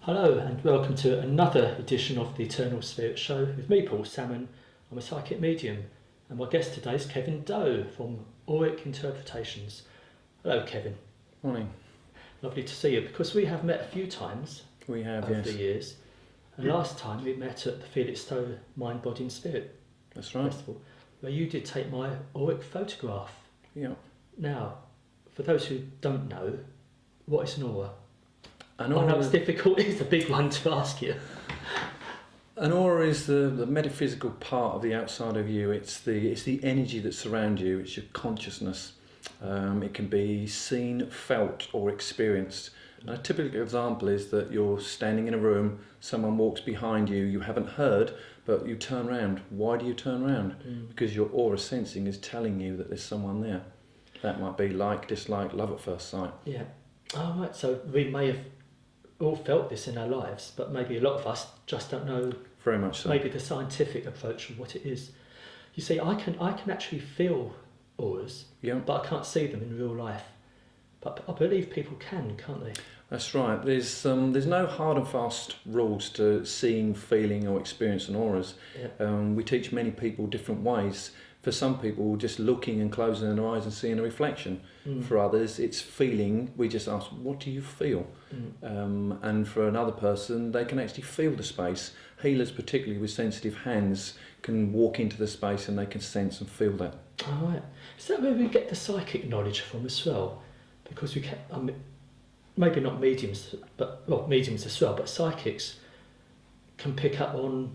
Hello and welcome to another edition of the Eternal Spirit Show with me, Paul Salmon. I'm a psychic medium and my guest today is Kevin Doe from Auric Interpretations. Hello Kevin. Morning. Lovely to see you because we have met a few times We have, over yes. the years. And last time we met at the Felixstowe Mind, Body and Spirit That's right. Festival where you did take my Auric photograph. Yeah. Now, for those who don't know, what is an aura? An I know aura, it's difficult, it's a big one to ask you. an aura is the metaphysical part of the outside of you. It's the energy that surrounds you. It's your consciousness. It can be seen, felt or experienced. And a typical example is that you're standing in a room, someone walks behind you, you haven't heard, but you turn around. Why do you turn around? Because your aura sensing is telling you that there's someone there. That might be like, dislike, love at first sight. Yeah. Oh, right. So we may have all felt this in our lives, but maybe a lot of us just don't know Very much so. maybe the scientific approach of what it is. You see, I can actually feel auras, Yeah. but I can't see them in real life. But I believe people can, can't they? That's right. There's no hard and fast rules to seeing, feeling or experiencing auras. Yeah. We teach many people different ways. For some people, just looking and closing their eyes and seeing a reflection. For others, it's feeling. We just ask, what do you feel? And for another person, they can actually feel the space. Healers, particularly with sensitive hands, can walk into the space and they can sense and feel that. All right. Is that where we get the psychic knowledge from as well? Because we can, maybe not mediums, but well, mediums as well, but psychics can pick up on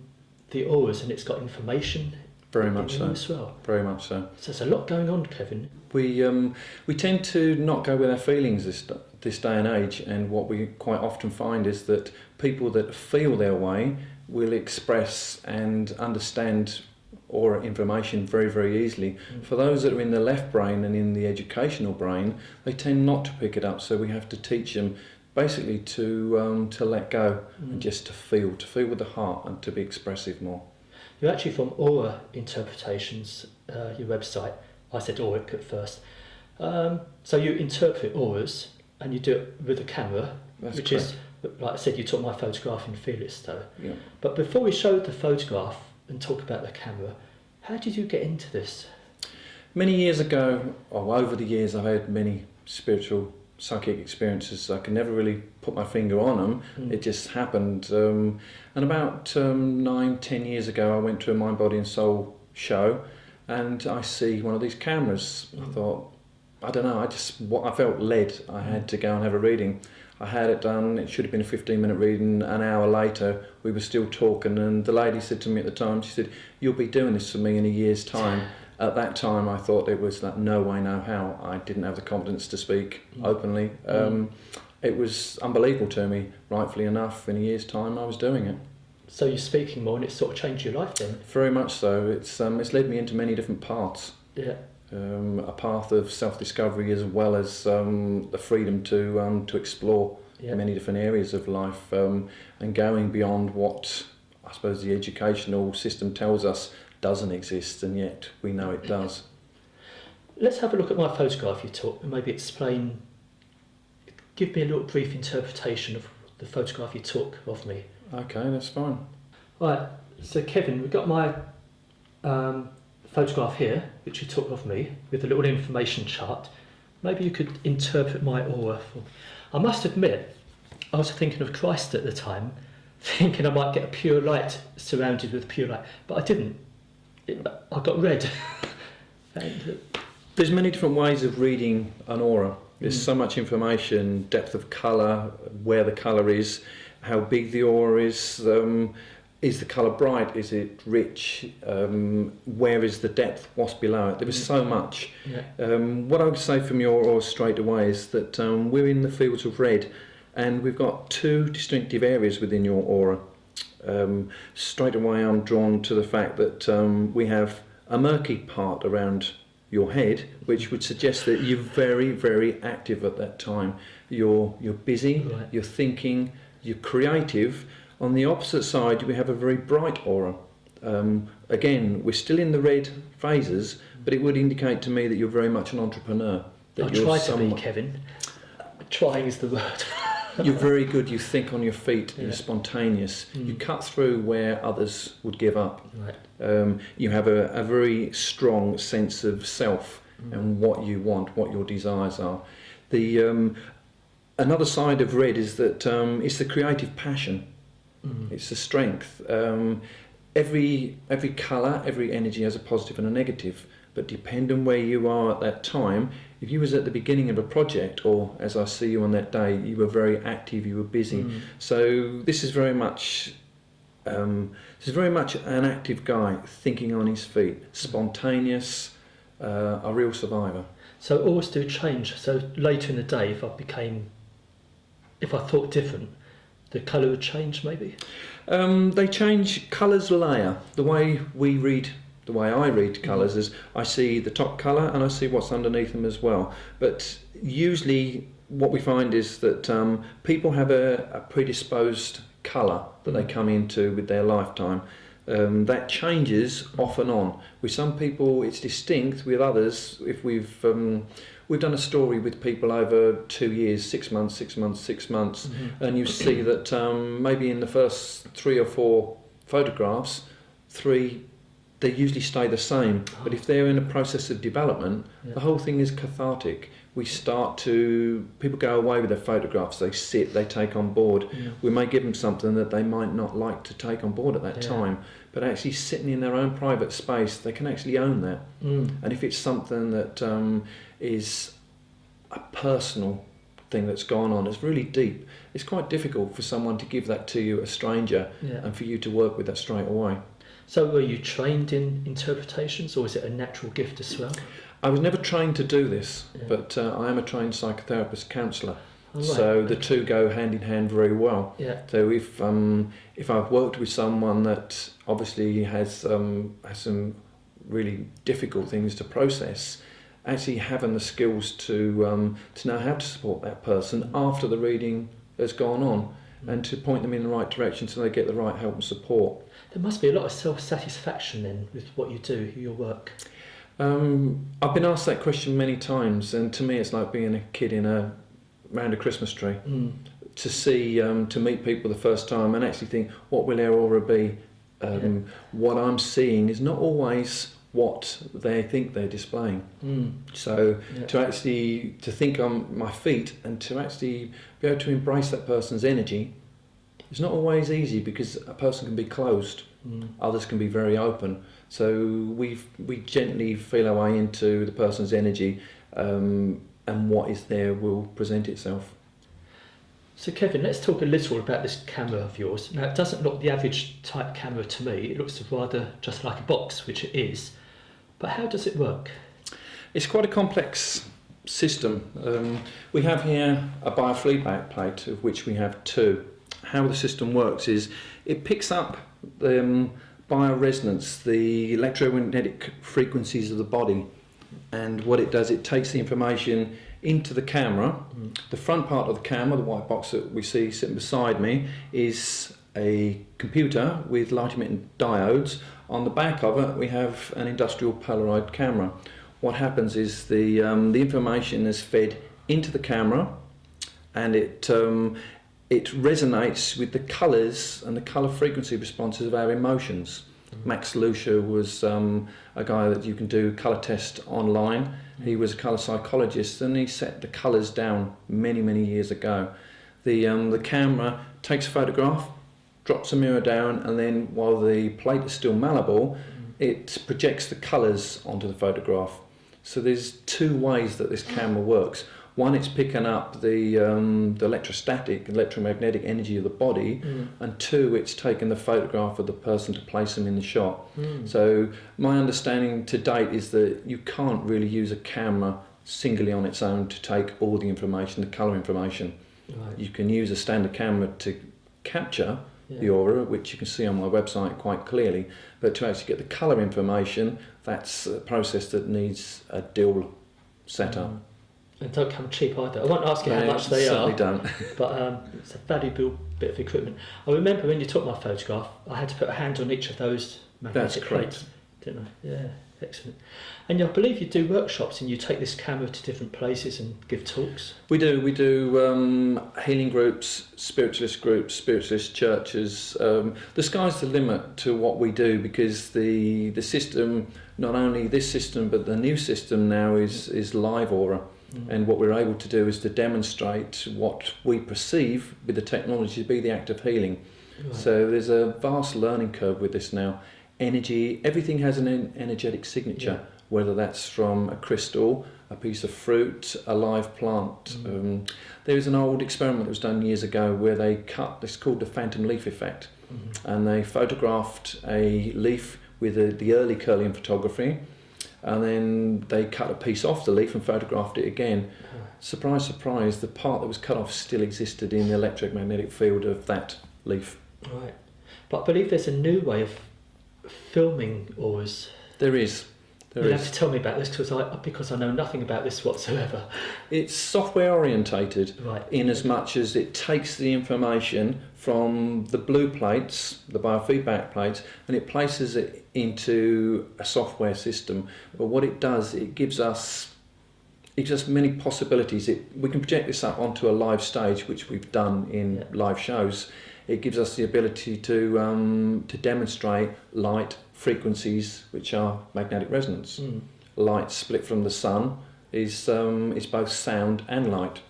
the auras and it's got information. Very much in so. them as well. Very much so. So there's a lot going on, Kevin. We tend to not go with our feelings this day and age, and what we quite often find is that people that feel their way will express and understand aura information very, very easily. For those that are in the left brain and in the educational brain, they tend not to pick it up, so we have to teach them basically to let go and just to feel with the heart and to be expressive more. You're actually from Aura Interpretations, your website. I said Auric at first. So you interpret auras and you do it with a camera, That's which correct. is, like I said, you took my photograph in Felixstowe. Yeah. But before we show the photograph and talk about the camera, how did you get into this? Many years ago, or over the years, I've had many spiritual psychic experiences. I can never really put my finger on them. It just happened. And about 9-10 years ago, I went to a Mind, Body and Soul show, and I see one of these cameras. I thought, I don't know, I felt led. I had to go and have a reading. I had it done. It should have been a 15-minute reading. An hour later, we were still talking, and the lady said to me at the time, she said, "You'll be doing this for me in a year's time." At that time, I thought it was that no way, no how. I didn't have the confidence to speak openly. It was unbelievable to me, rightfully enough. In a year's time, I was doing it. So you're speaking more and it sort of changed your life then? Very much so. It's led me into many different paths. Yeah. A path of self-discovery as well as the freedom to explore many different areas of life and going beyond what I suppose the educational system tells us doesn't exist, and yet we know it does. Let's have a look at my photograph you took and maybe explain, give me a little brief interpretation of the photograph you took of me. Okay, that's fine. Right, so Kevin, we've got my photograph here, which you took of me, with a little information chart. Maybe you could interpret my aura. I must admit, I was thinking of Christ at the time, thinking I might get a pure light surrounded with pure light, but I didn't. I got red. And, There's many different ways of reading an aura. There's so much information, depth of colour, where the colour is, how big the aura is the colour bright, is it rich, where is the depth, what's below it. There was so much. What I would say from your aura straight away is that we're in the fields of red, and we've got two distinctive areas within your aura. Straight away I'm drawn to the fact that we have a murky part around your head, which would suggest that you're very, very active at that time. You're busy, you're thinking, you're creative. On the opposite side, we have a very bright aura. Again, we're still in the red phases, but it would indicate to me that you're very much an entrepreneur. That I try to be, Kevin. Trying is the word. You're very good. You think on your feet. Yeah. You're spontaneous. You cut through where others would give up. Right. You have a very strong sense of self and what you want, what your desires are. The another side of red is that it's the creative passion. It's the strength. Every colour, every energy has a positive and a negative. But depending where you are at that time, if you was at the beginning of a project, or as I see you on that day, you were very active, you were busy. So this is very much an active guy, thinking on his feet, spontaneous, a real survivor. So always do change. So later in the day, if I thought different, the colour would change maybe? They change. Colours layer. The way I read colours is I see the top colour and I see what's underneath them as well. But usually what we find is that people have a predisposed colour that they come into with their lifetime. That changes off and on. With some people it's distinct, with others, if we've done a story with people over 2 years, 6 months, and you see that maybe in the first 3 or 4 photographs, they usually stay the same. But if they're in a process of development, the whole thing is cathartic. People go away with their photographs, they sit, they take on board. We may give them something that they might not like to take on board at that time, but actually sitting in their own private space, they can actually own that. And if it's something that is a personal thing that's gone on, it's really deep, it's quite difficult for someone to give that to you, a stranger, and for you to work with that straight away. So were you trained in interpretations, or is it a natural gift as well? I was never trained to do this, but I am a trained psychotherapist counsellor. Oh, right. So the two go hand in hand very well. Yeah. So if I've worked with someone that obviously has some really difficult things to process, actually having the skills to know how to support that person after the reading has gone on, and to point them in the right direction so they get the right help and support. There must be a lot of self-satisfaction then with what you do, your work. I've been asked that question many times, and to me it's like being a kid around a Christmas tree. To see, to meet people the first time and actually think, what will their aura be? What I'm seeing is not always what they think they're displaying. So to think on my feet and to actually be able to embrace that person's energy, it's not always easy, because a person can be closed, others can be very open. So we gently feel our way into the person's energy, and what is there will present itself. So Kevin, let's talk a little about this camera of yours. Now, it doesn't look the average type camera to me. It looks rather just like a box, which it is. But how does it work? It's quite a complex system. We have here a biofeedback plate, of which we have 2. How the system works is it picks up bioresonance, the electromagnetic frequencies of the body, and what it does, it takes the information into the camera. The front part of the camera, the white box that we see sitting beside me, is a computer with light emitting diodes. On the back of it we have an industrial Polaroid camera. What happens is the information is fed into the camera, and it resonates with the colours and the colour frequency responses of our emotions. Max Lucia was a guy that you can do colour test online. He was a colour psychologist, and he set the colours down many years ago. The camera takes a photograph, drops a mirror down, and then while the plate is still malleable, it projects the colours onto the photograph. So there's 2 ways that this camera works. One, it's picking up the electromagnetic energy of the body, and 2, it's taking the photograph of the person to place them in the shot. So my understanding to date is that you can't really use a camera singly on its own to take all the information, the colour information. Right. You can use a standard camera to capture the aura, which you can see on my website quite clearly, but to actually get the colour information, that's a process that needs a dual setup. And don't come cheap either. I won't ask you how much they are. Certainly don't. But it's a valuable bit of equipment. I remember when you took my photograph, I had to put a hand on each of those magnetic plates, didn't I? Yeah. Excellent. And I believe you do workshops and you take this camera to different places and give talks. We do healing groups, spiritualist churches. The sky's the limit to what we do, because the system, not only this system but the new system now is live aura. And what we're able to do is to demonstrate what we perceive with the technology to be the act of healing. Right. So there's a vast learning curve with this now. Energy, everything has an energetic signature, whether that's from a crystal, a piece of fruit, a live plant. There was an old experiment that was done years ago where they cut, it's called the phantom leaf effect, and they photographed a leaf with the early Curlian photography, and then they cut a piece off the leaf and photographed it again. Surprise, surprise, the part that was cut off still existed in the electromagnetic field of that leaf. Right. But I believe there's a new way of filming auras. There is. You'll have to tell me about this because I know nothing about this whatsoever. It's software orientated, right, in as much as it takes the information from the blue plates, the biofeedback plates, and it places it into a software system. But what it does, it gives us many possibilities. We can project this up onto a live stage, which we've done in live shows. It gives us the ability to demonstrate light, frequencies, which are magnetic resonance. Light split from the sun is both sound and light.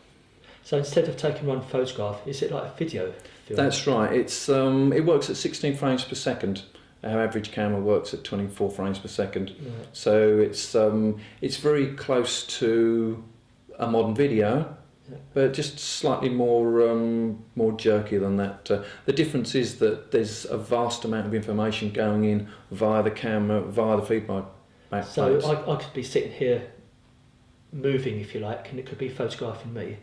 So instead of taking one photograph, is it like a video film? That's right. It works at 16 frames per second. Our average camera works at 24 frames per second. Right. So it's very close to a modern video, but just slightly more jerky than that. The difference is that there's a vast amount of information going in via the camera, via the feedback plates. So I could be sitting here moving, if you like, and it could be photographing me.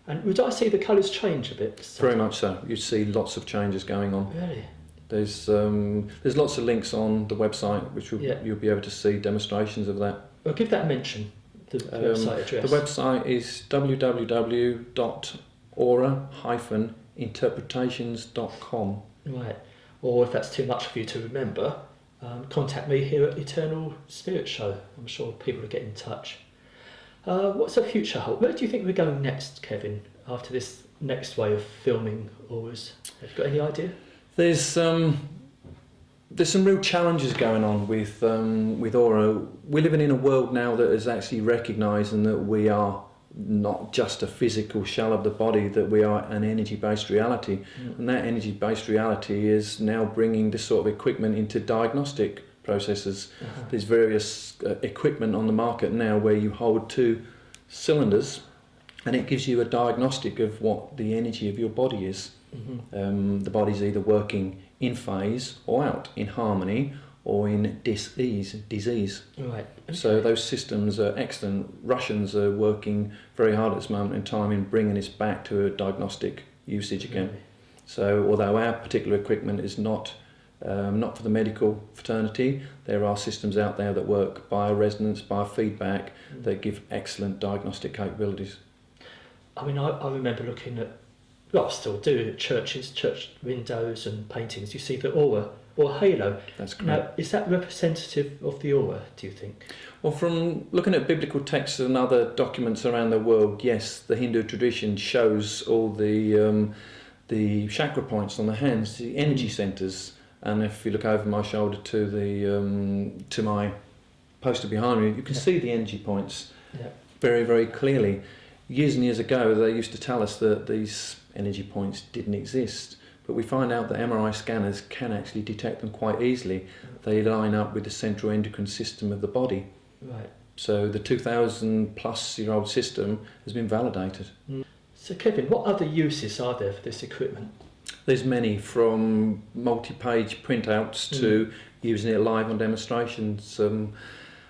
And would I see the colours change a bit? Very much so. You see lots of changes going on. Really? There's lots of links on the website which you'll be able to see demonstrations of that. Well, give that a mention. The website address. The website is www.aura-interpretations.com. Right. Or if that's too much for you to remember, contact me here at Eternal Spirit Show. I'm sure people will get in touch. What's the future hold? Where do you think we're going next, Kevin, after this next way of filming auras? Have you got any idea? There's some real challenges going on with aura. We're living in a world now that is actually recognising that we are not just a physical shell of the body, that we are an energy-based reality. And that energy-based reality is now bringing this sort of equipment into diagnostic processes. There's various equipment on the market now where you hold two cylinders and it gives you a diagnostic of what the energy of your body is. The body's either working in phase or out, in harmony or in disease. Right. Okay. So those systems are excellent. Russians are working very hard at this moment in time in bringing this back to a diagnostic usage again. Really? So although our particular equipment is not for the medical fraternity, there are systems out there that work bioresonance, biofeedback, that give excellent diagnostic capabilities. I mean, I remember looking at, well, I still do, at churches, church windows and paintings. You see the aura or halo. That's correct. Now, is that representative of the aura, do you think? Well, from looking at biblical texts and other documents around the world, yes, the Hindu tradition shows all the chakra points on the hands, the energy centres. And if you look over my shoulder to my poster behind me, you can see the energy points very, very clearly. Years and years ago, they used to tell us that these energy points didn't exist, but we find out that MRI scanners can actually detect them quite easily. They line up with the central endocrine system of the body. Right. So the 2,000-plus-year-old system has been validated. So Kevin, what other uses are there for this equipment? There's many, from multi-page printouts to using it live on demonstrations.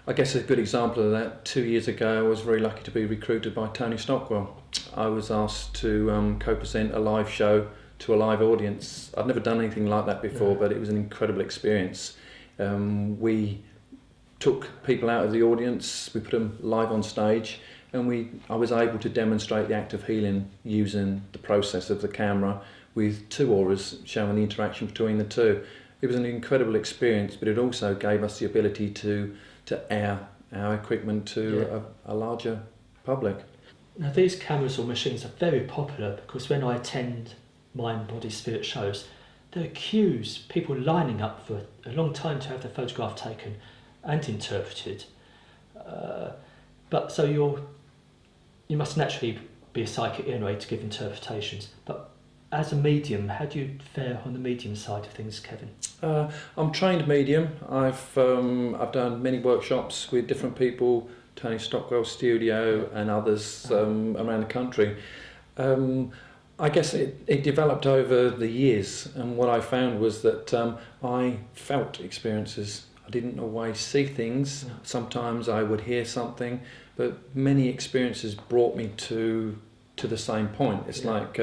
I guess a good example of that, 2 years ago, I was very lucky to be recruited by Tony Stockwell. I was asked to co-present a live show to a live audience. I'd never done anything like that before, but it was an incredible experience. We took people out of the audience, we put them live on stage, and I was able to demonstrate the act of healing using the process of the camera with two auras showing the interaction between the two. It was an incredible experience, but it also gave us the ability to to air our equipment to a larger public. Now these cameras or machines are very popular because when I attend mind, body, spirit shows, there are queues, people lining up for a long time to have their photograph taken and interpreted. But so you must naturally be a psychic anyway to give interpretations. But as a medium, how do you fare on the medium side of things, Kevin? I'm trained medium. I've done many workshops with different people, Tony Stockwell's studio and others around the country. I guess it developed over the years, and what I found was that I felt experiences. I didn't always see things. Sometimes I would hear something, but many experiences brought me to the same point. It's like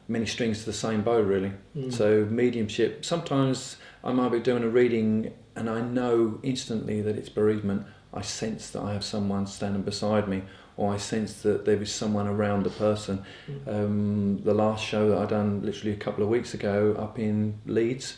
many strings to the same bow, really. So mediumship, sometimes I might be doing a reading and I know instantly that it's bereavement. I sense that I have someone standing beside me, or I sense that there is someone around the person. The last show that I done literally a couple of weeks ago up in Leeds,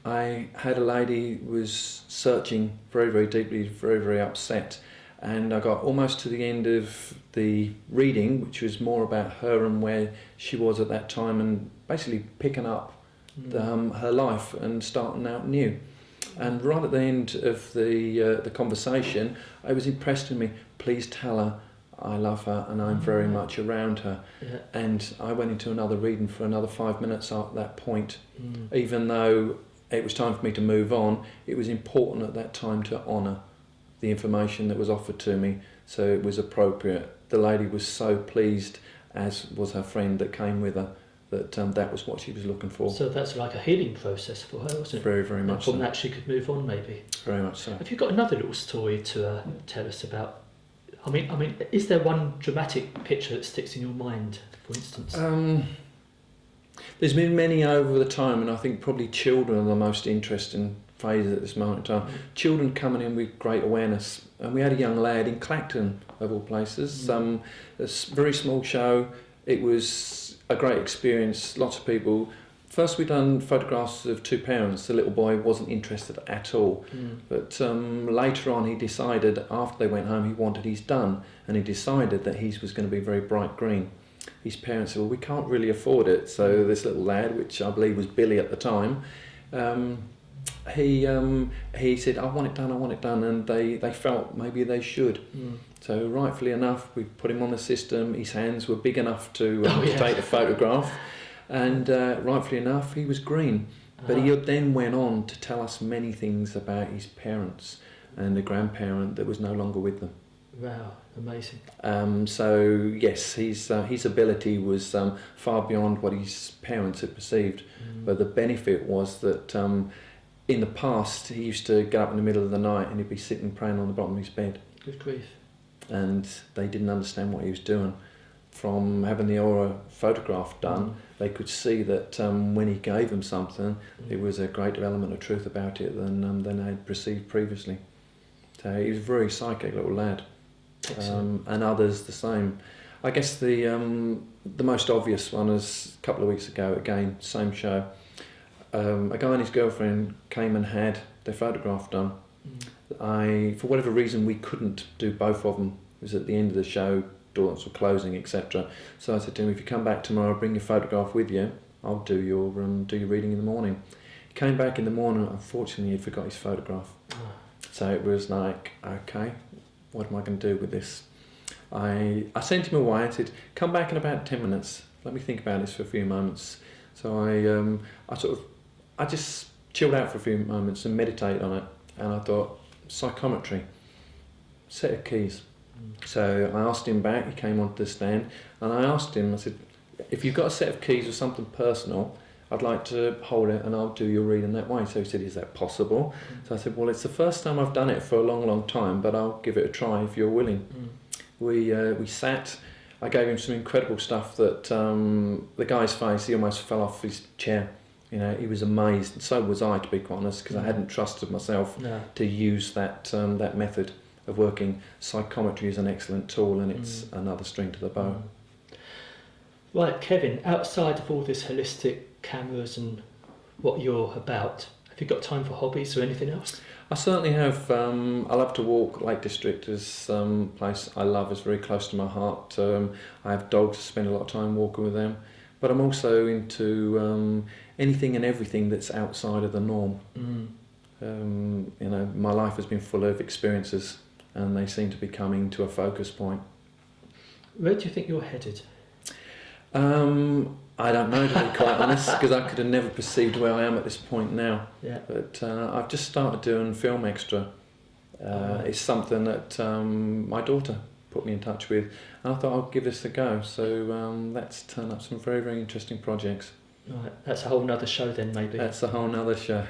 I had a lady who was searching very, very deeply, very, very upset. And I got almost to the end of the reading, which was more about her and where she was at that time, and basically picking up her life and starting out new. And right at the end of the conversation, it was impressed with me, please tell her I love her and I'm very much around her. And I went into another reading for another 5 minutes at that point. Even though it was time for me to move on, it was important at that time to honour the information that was offered to me, so it was appropriate. The lady was so pleased, as was her friend that came with her, that that was what she was looking for. So that's like a healing process for her, wasn't it? Very, very much so. From that she could move on, maybe. Very much so. Have you got another little story to tell us about? I mean, is there one dramatic picture that sticks in your mind, for instance? There's been many over the time, and I think probably children are the most interesting phase at this moment in time. Children coming in with great awareness, and we had a young lad in Clacton, of all places. A very small show. It was a great experience. Lots of people. First, we done photographs of two parents. The little boy wasn't interested at all, but later on, he decided after they went home, he wanted his done, and he decided that his was going to be very bright green. His parents said, "Well, we can't really afford it." So this little lad, which I believe was Billy at the time, he said, I want it done, and they felt maybe they should. So rightfully enough, we put him on the system. His hands were big enough to take the photograph, and rightfully enough, he was green. But he then went on to tell us many things about his parents and the grandparent that was no longer with them. Wow, amazing. So yes, his ability was far beyond what his parents had perceived, but the benefit was that in the past, he used to get up in the middle of the night and he'd be sitting praying on the bottom of his bed. Good grief. And they didn't understand what he was doing. From having the aura photograph done, they could see that when he gave them something, there was a greater element of truth about it than they had perceived previously. So he was a very psychic little lad. And others the same. I guess the most obvious one is a couple of weeks ago, again, same show. A guy and his girlfriend came and had their photograph done. For whatever reason, we couldn't do both of them. It was at the end of the show, doors were closing, etc. So I said to him, if you come back tomorrow, bring your photograph with you. I'll do your reading in the morning. He came back in the morning. Unfortunately, he'd forgot his photograph. So it was like, okay, what am I going to do with this? I sent him away. I said, come back in about 10 minutes. Let me think about this for a few moments. So I just chilled out for a few moments and meditated on it, and I thought, psychometry, set of keys. So I asked him back, he came onto the stand, and I asked him, I said, if you've got a set of keys or something personal, I'd like to hold it and I'll do your reading that way. So he said, is that possible? So I said, well, it's the first time I've done it for a long, long time, but I'll give it a try if you're willing. We sat. I gave him some incredible stuff that the guy's face, he almost fell off his chair. You know, he was amazed, and so was I, to be quite honest, because I hadn't trusted myself to use that method of working. Psychometry is an excellent tool, and it's another string to the bow. Right, Kevin, outside of all this holistic cameras and what you're about, have you got time for hobbies or anything else? I certainly have. I love to walk. Lake District is a place I love. It's very close to my heart. I have dogs. I spend a lot of time walking with them. But I'm also into anything and everything that's outside of the norm. You know, my life has been full of experiences, and they seem to be coming to a focus point. Where do you think you're headed? I don't know, to be quite honest, because I could have never perceived where I am at this point now. Yeah. But I've just started doing film extra. It's something that my daughter put me in touch with, and I thought I'll give this a go. So that's turned up some very, very interesting projects. Right, that's a whole nother show then, maybe. That's a whole nother show.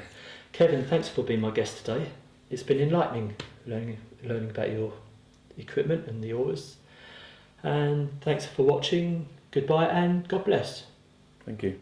Kevin, thanks for being my guest today. It's been enlightening learning about your equipment and the auras. And thanks for watching. Goodbye and God bless. Thank you.